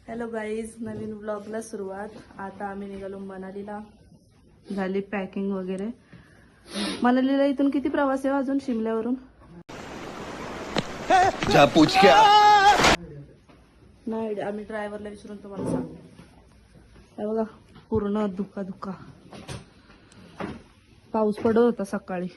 Hello guys, नवीन व्लॉगला सुरुवात. आता आम्ही निघालो मनालीला. झाली पॅकिंग वगैरे. मनालीला इथून किती प्रवास आहे अजून शिमल्यावरून? नाही, आम्ही ड्रायव्हरला विचारून तुम्हाला सांगू. हे बघा पूर्ण धुका धुका. पाऊस पडत होता सकाळी.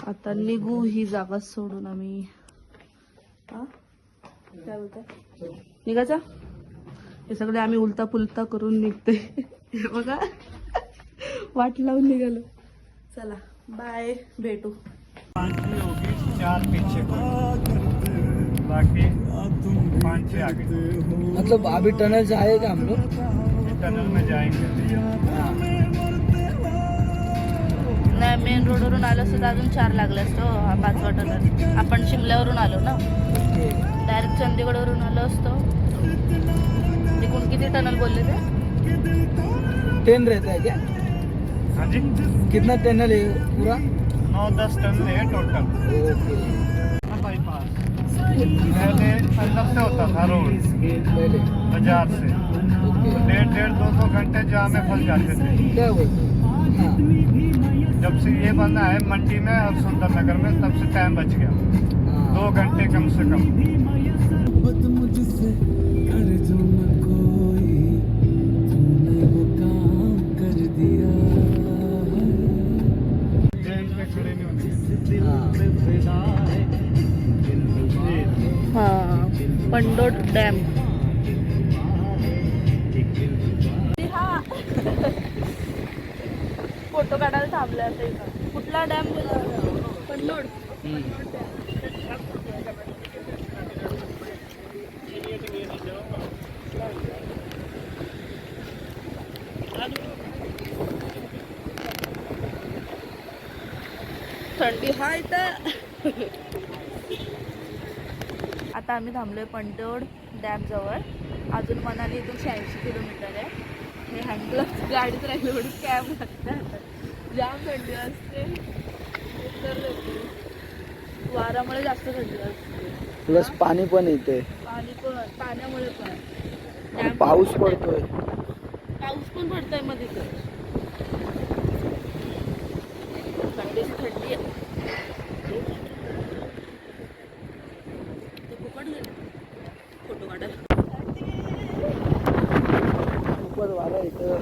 आता निघू ही जागा सोडून आम्ही. काय बोलताय? निघायचा? हे सगळे आम्ही उलता पुलता करून निघते. हे बघा वाट लावून निघालो. चला बाय, भेटू. 5 होगी, 4 पीछे को, बाकी 5-6 आगे. मतलब अभी टनल से आएगा हम लोग. टनल में जाएंगे. नाही, मेन रोडवरून आलो असतो तर अजून 4 लागले असतो. हा 5वा टनल. आपण शिमल्यावरून आलो ना, डायरेक्ट चंदीगडवरून आलो असतो. तिकडून किती टनल बोलले ते? 10 रहता है क्या? हाँ जी, कितना टनल है पूरा? 9-10 टनल है टोटल. ओके. बाईपास पहले अंदर से होता था रोड, पहले बाजार से. ओके. 1.5-2 घंटे जाम में फंस जाते थे. क्या बोलते हैं? हाँ. जब से ये बना है मंडी में और सुंदर नगर में, तब से टाइम बच गया. 2 घंटे कम से कम. ट्रेन पे खड़े नहीं होने. हा, पंडोड डॅम. फोटो काढायला थांबले आता इथं. कुठला डॅम? पंडोड. थंडी हा इथं. आता आम्ही थांबलोय पंडोड डॅम जवळ. अजून मनाली इथून 86 किलोमीटर आहे. हे हँडल गाडीत राहिली एवढी कॅब लागतात. जाम थंडी असते. उतरले वारामुळे जास्त थंडी असते. प्लस पाणी पण येते. पाणी पण, पाण्यामुळे पण. पाऊस पडतोय. पाऊस पण पडतोय मध्ये तर. थंडीची थंडी आहे. फोटो काढायला खूपच वारा इथं.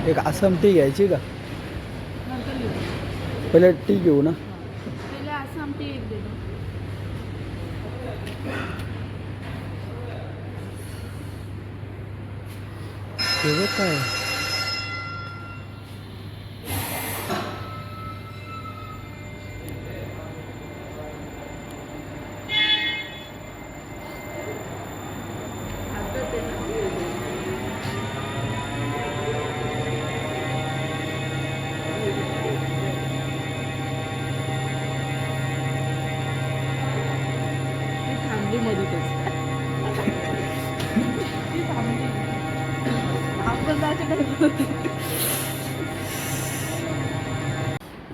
एक आसम टी घ्यायची का? नंतर घेऊ. पहिले टी घेऊ ना. पहिले असं आमटी एक दे. तेव्हा काय थांबली मधूनच. आपण जायचं काय?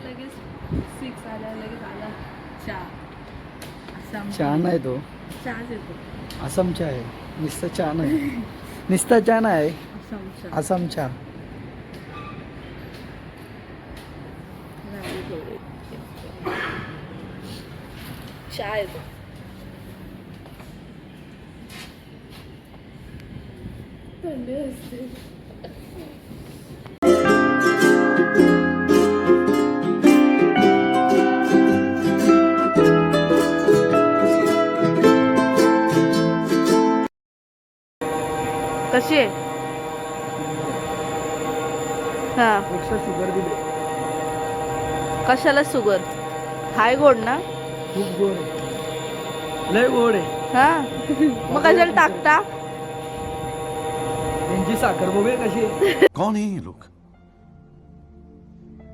लगेच 6 आल्या, लगेच आला चहा. चहा नाही तो. चहाच येतो. आसाम चहा आहे. नुसता चहा नाही. नुसता चहा नाही. आसाम चहा. चहा येतो. थंडी असते. कशी आहे? हा, एक्स्ट्रा शुगर दिले. कशाला शुगर? हाय गोड ना? खूप गोड आहे, लय गोड आहे. हा मग कशाला टाकता? त्यांची साखर बघूया कशी आहे. कौन है ये लोग?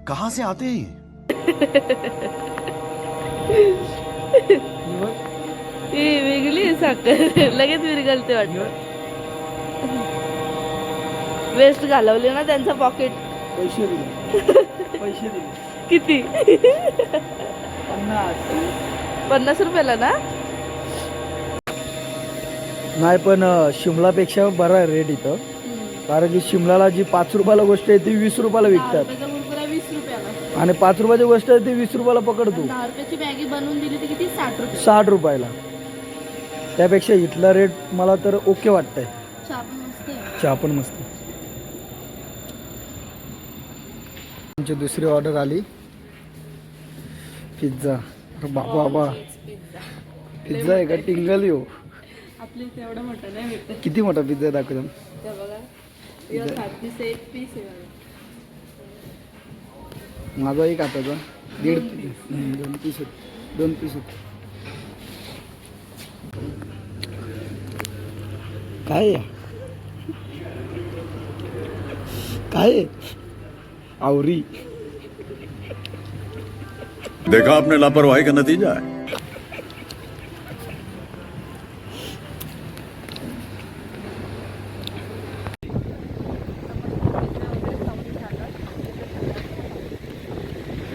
कहां से आते हैं ये? ही बघ, ही वेगळी आहे साखर. लगेच विरगलते वाटतं. वेस्ट घालवले ना त्यांचं पॉकेट. पैसे दिले. पैसे दिले किती? 50 रुपयाला ना? नाही पण शिमलापेक्षा बरा आहे रेट इथं. कारण की शिमलाला जी 5 रुपयाला गोष्ट आहे ती 20 रुपयाला विकतात 20 रुपयाला. आणि 5 रुपयाची गोष्ट आहे ती 20 रुपयाला पकडतो. 10 रुपयाची मॅगी बनवून दिली ती किती? 60 रुपये. 60 रुपयाला. त्यापेक्षा इथला रेट मला तर ओके वाटतंय. चहा पण मस्त आहे. चहा पण मस्त. आमची दुसरी ऑर्डर आली, पिझ्झा. अरे बाबा बाबा, पिझ्झा आहे का? टिंगल येऊ. आपली तेवढं मोठं नाही भेटत. किती मोठा पिझ्झा दाखवतो. त्या बघा, एक हातीचं एक पीस आहे बघा. माझा एक हाताचा 2 पीस होते. 2 पीस होते. काय आहे? काय आहे? आवरी. देखा आपने लापरवाही का नतीजा है.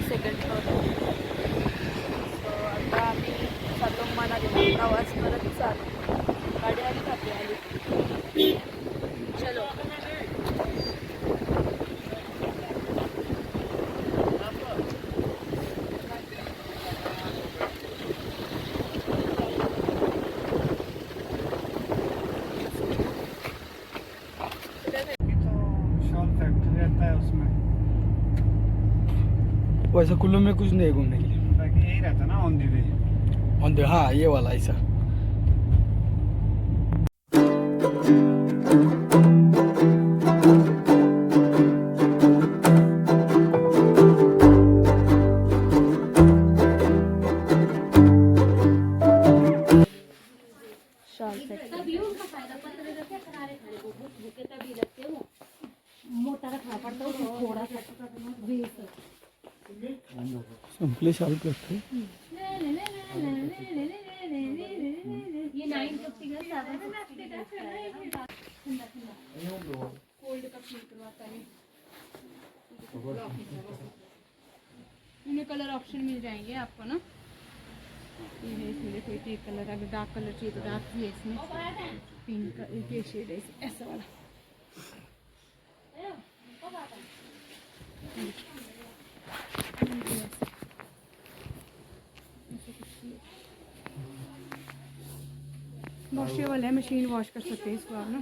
Second floor. आता आम्ही चाललो मनाली. प्रवास करत चालू. गाडी आली का आपली? आली. चलो. शॉल फैक्ट्री रहता है उसमें, वैसा कुल्लू में कुछ नहीं है घूमने के लिए. बाकी यही रहता ना on the way. On the, हाँ ये वाला ऐसा. Shawl sector. संपले शाल करते. इनमें कलर ऑप्शन मिल जाएंगे आपको ना. ये है इसमें देखो, एक कलर अगर डार्क कलर चाहिए तो डार्क भी है इसमें. पिंक का एक ये शेड है ऐसा वाला. वॉशेबल है, मशीन वॉश कर सकते हैं इसको आप ना.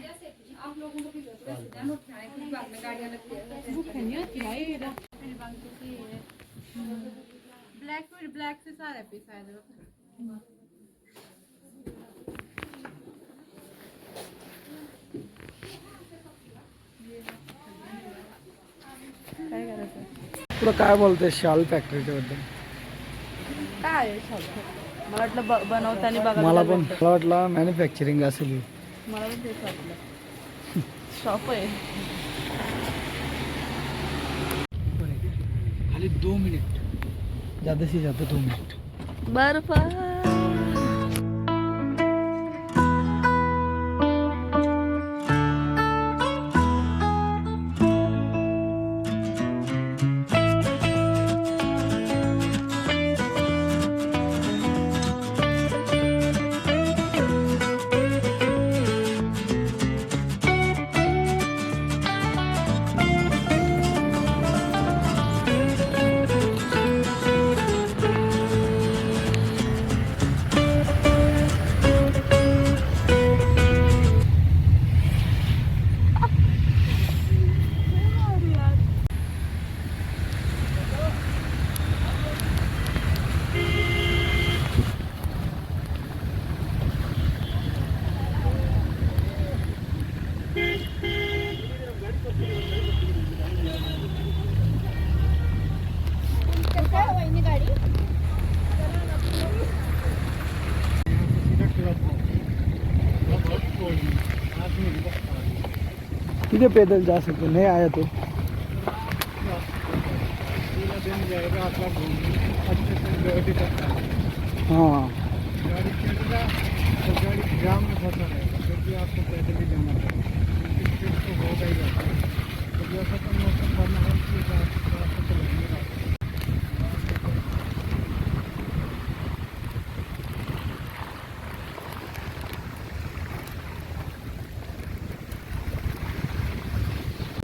बुक है नहीं आती है ये ब्लैक से सारा पीस आया था. काय करायचं? तुला काय बोलते शाल फॅक्टरीच्या बद्दल? काय आहे शॉल सेक्टर? मला वाटलं बनवताना बघा. मला वाटलं मॅन्युफॅक्चरिंग असेल. मला पण तेच वाटलं. शॉप आहे. खाली 2 मिनिट, ज़्यादा से ज़्यादा 2 मिनिट. बर्फ. कितने पैदल जा सकते नहीं आया तो? पूरा दिन जाएगा आपका घूमने, अच्छे से गाड़ी तक। हाँ गाड़ी चलेगा तो गाड़ी जाम में फंसा रहेगा, क्योंकि आपको पैदल ही जाना पड़ेगा, क्योंकि स्पीड तो होगा ही जाता है। तो जैसा तो मौसम बना है उसके हिसाब से थोड़ा सा चलेंगे।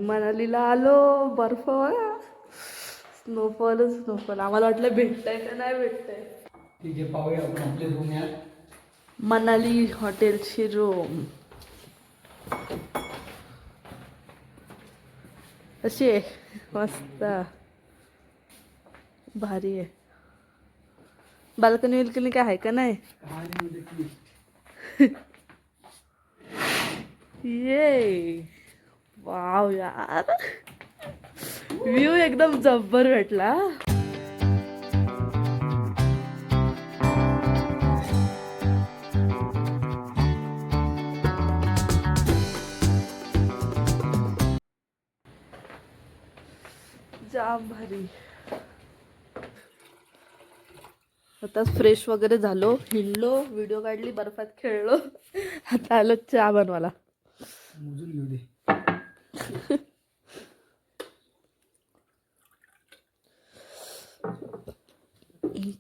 मनालीला आलो, बर्फ बघा, स्नोफॉलच स्नोफॉल. आम्हाला वाटलं भेटतंय का नाही भेटतंय. ठीक आहे पाहूया आपण आपले रूम यात. मनाली हॉटेलची रूम अशी आहे, मस्त भारी आहे. बाल्कनी विल्कनी काय आहे का नाही. ये वाव यार, व्ह्यू एकदम जब्बर भेटला. जाम भारी. आता फ्रेश वगैरे झालो, हिंडलो, व्हिडिओ काढली, बर्फात खेळलो. आता आलो चहा बनवायला. मोजून घेऊ दे.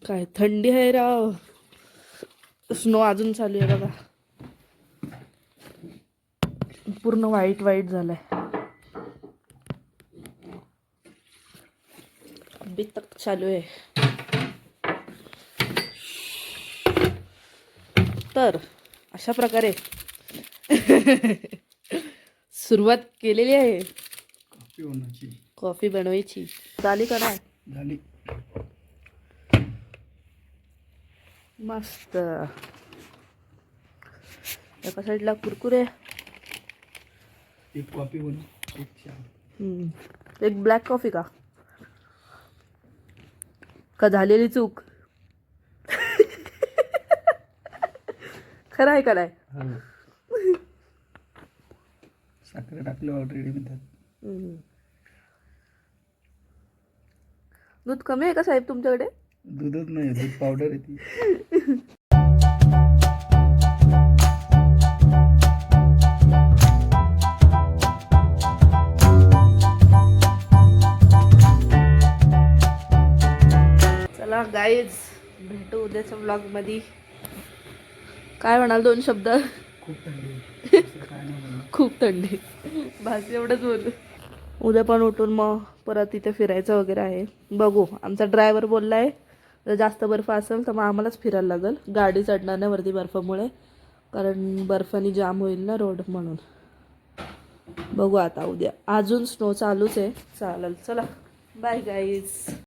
काय थंडी आहे राव. स्नो अजून चालू आहे बघा, पूर्ण व्हाईट व्हाईट झालाय. अभी तक चालू आहे. तर अशा प्रकारे सुरुवात केलेली आहे कॉफी बनवायची. झाली का नाही. झाली. मस्त. एका साईडला कुरकुरे, एक कॉफी बनव, एक चहा. एक ब्लॅक कॉफी का झालेली चूक. खरं आहे का नाही. साखर टाकलं ऑलरेडी मी त्यात. दूध कमी आहे का साहेब तुमच्याकडे. दूधच नाही, दूध पावडर आहे ती. चला गाईज, भेटू उद्याच्या ब्लॉग मध्ये. काय म्हणाल 2 शब्द. खूप थंडी आहे. दुसरं काय नाही बोलणार. खूप थंडी, भास एवढंच बोलू. उद्या पण उठून मग परत तिथे फिरायचं वगैरे आहे. बघू, आमचा ड्रायव्हर बोलला आहे जर जास्त बर्फ असेल तर मग आम्हालाच फिरायला लागेल. गाडी चढणार नाही वरती बर्फामुळे, कारण बर्फाने जाम होईल ना रोड म्हणून. बघू आता उद्या. अजून स्नो चालूच आहे. चालेल, चला बाय गाईज.